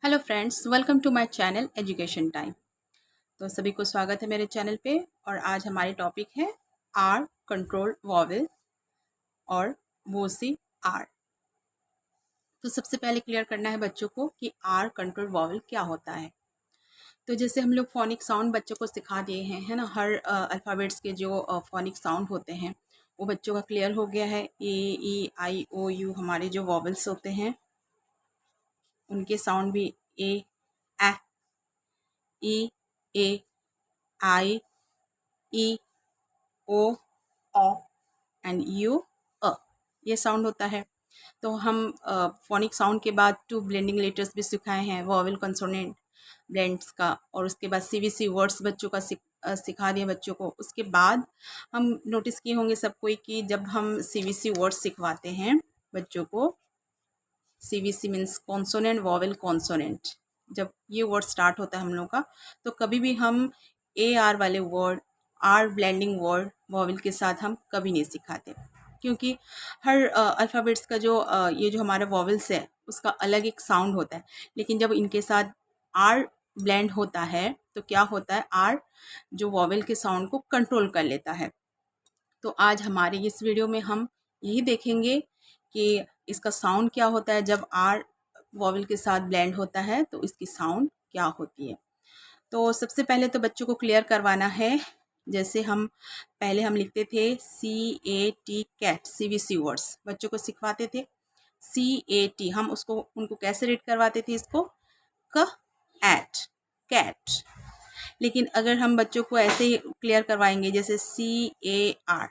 Hello friends, welcome to my channel education time. तो सभी को स्वागत है मेरे चैनल पे। और आज हमारी टॉपिक है आर कंट्रोल वॉवेल और वो सी आर। तो सबसे पहले क्लियर करना है बच्चों को कि आर कंट्रोल वॉवेल क्या होता है। तो जैसे हम लोग फोनिक साउंड बच्चों को सिखा दिए हैं, है ना। हर अल्फ़ाबेट्स के जो फोनिक साउंड होते हैं वो बच्चों का क्लियर हो गया है। ए, ई, आई, ओ, यू हमारे जो वॉवेल्स होते हैं उनके साउंड भी ए, ए, ई, ए, आई, ई, ओ, ओ एंड यू, अ, ये साउंड होता है। तो हम फोनिक साउंड के बाद टू ब्लेंडिंग लेटर्स भी सिखाए हैं, वॉवेल कंसोनेंट ब्लेंड्स का। और उसके बाद सीवीसी वर्ड्स बच्चों का सिखा दिए बच्चों को। उसके बाद हम नोटिस किए होंगे सब कोई कि जब हम सीवीसी वर्ड्स सिखवाते हैं बच्चों को, CVC means consonant vowel consonant, जब ये वर्ड स्टार्ट होता है हम लोग का, तो कभी भी हम ए आर वाले word, R blending word vowel के साथ हम कभी नहीं सिखाते। क्योंकि हर अल्फ़ाबेट्स का जो ये जो हमारा वॉवेल्स है उसका अलग एक साउंड होता है। लेकिन जब इनके साथ आर ब्लेंड होता है तो क्या होता है, आर जो वॉवेल के साउंड को कंट्रोल कर लेता है। तो आज हमारे इस वीडियो में हम यही देखेंगे कि इसका साउंड क्या होता है जब आर वॉवेल के साथ ब्लेंड होता है, तो इसकी साउंड क्या होती है। तो सबसे पहले तो बच्चों को क्लियर करवाना है। जैसे हम पहले हम लिखते थे CAT कैट, CVC वर्ड्स बच्चों को सिखवाते थे। CAT हम उसको उनको कैसे रीड करवाते थे, इसको क एट, कैट। लेकिन अगर हम बच्चों को ऐसे ही क्लियर करवाएंगे जैसे CAR,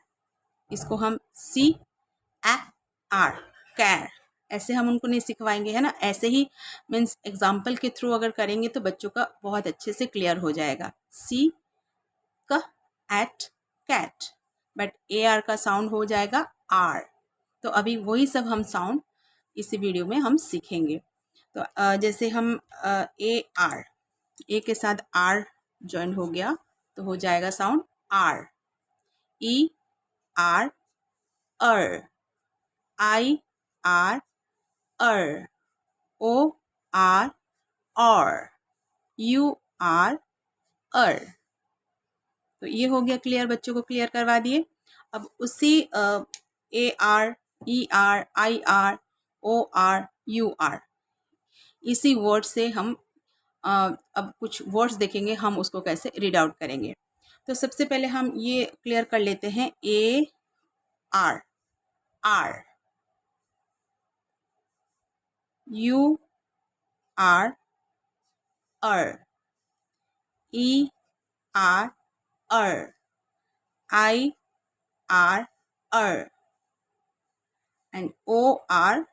इसको हम CAR, कैर, ऐसे हम उनको नहीं सिखवाएंगे, है ना। ऐसे ही मीन्स एग्जाम्पल के थ्रू अगर करेंगे तो बच्चों का बहुत अच्छे से क्लियर हो जाएगा। सी क एट कैट, बट AR का साउंड हो जाएगा आर। तो अभी वही सब हम साउंड इसी वीडियो में हम सीखेंगे। तो जैसे हम AR, ए के साथ आर ज्वाइन हो गया तो हो जाएगा साउंड आर। ER, अर, IR, अर, OR, और, UR, अर। तो ये हो गया क्लियर, बच्चों को क्लियर करवा दिए। अब उसी AR, ER, IR, OR, UR, इसी वर्ड से हम अब कुछ वर्ड्स देखेंगे, हम उसको कैसे रीड आउट करेंगे। तो सबसे पहले हम ये क्लियर कर लेते हैं। AR, आर, UR, अर, ER, अर, IR, अर एंड OR,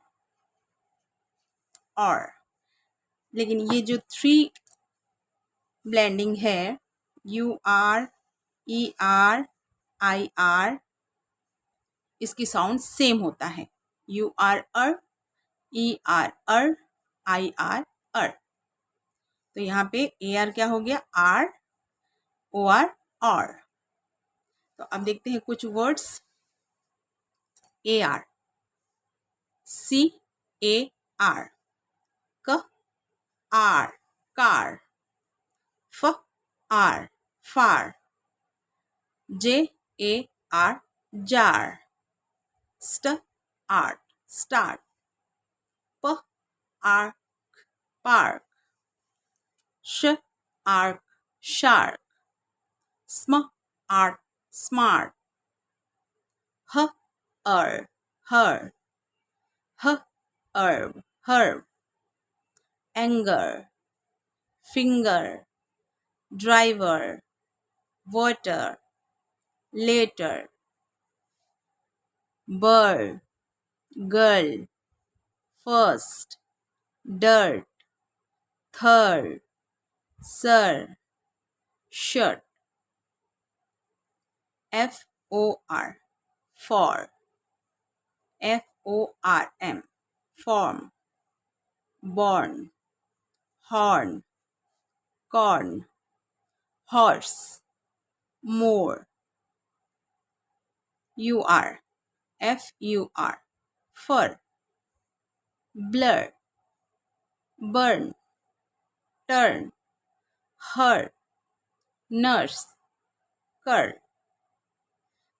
और। लेकिन ये जो थ्री ब्लेंडिंग है, UR, ER, IR, इसकी साउंड सेम होता है। UR, अर, ER, अर, IR, अर। तो यहाँ पे AR क्या हो गया, आर, OR, और। तो अब देखते हैं कुछ वर्ड्स। AR, CAR, क R, car, FR, far, JAR, jar, START, start, PARK, park, SHARK, shark, SMART, smart, HER, her, herb, herb, anger, finger, driver, water, later, bird, girl, first, dirt, third, sir, shirt, FOR, for, FORM, form, born, horn, corn, horse, more, UR, FUR, fur, blur, burn, turn, her, nurse, cur.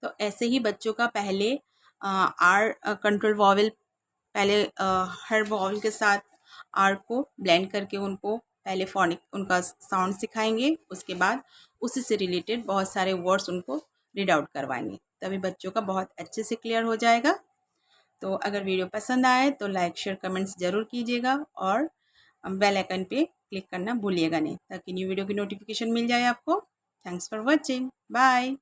तो ऐसे ही बच्चों का पहले are control vowel, पहले हर vowel के साथ are को blend करके उनको पहले फोनिक उनका साउंड सिखाएंगे, उसके बाद उसी से रिलेटेड बहुत सारे वर्ड्स उनको रीड आउट करवाएंगे, तभी बच्चों का बहुत अच्छे से क्लियर हो जाएगा। तो अगर वीडियो पसंद आए तो लाइक शेयर कमेंट्स ज़रूर कीजिएगा और बेल आइकन पे क्लिक करना भूलिएगा नहीं, ताकि न्यू वीडियो की नोटिफिकेशन मिल जाए आपको। Thanks for watching, bye.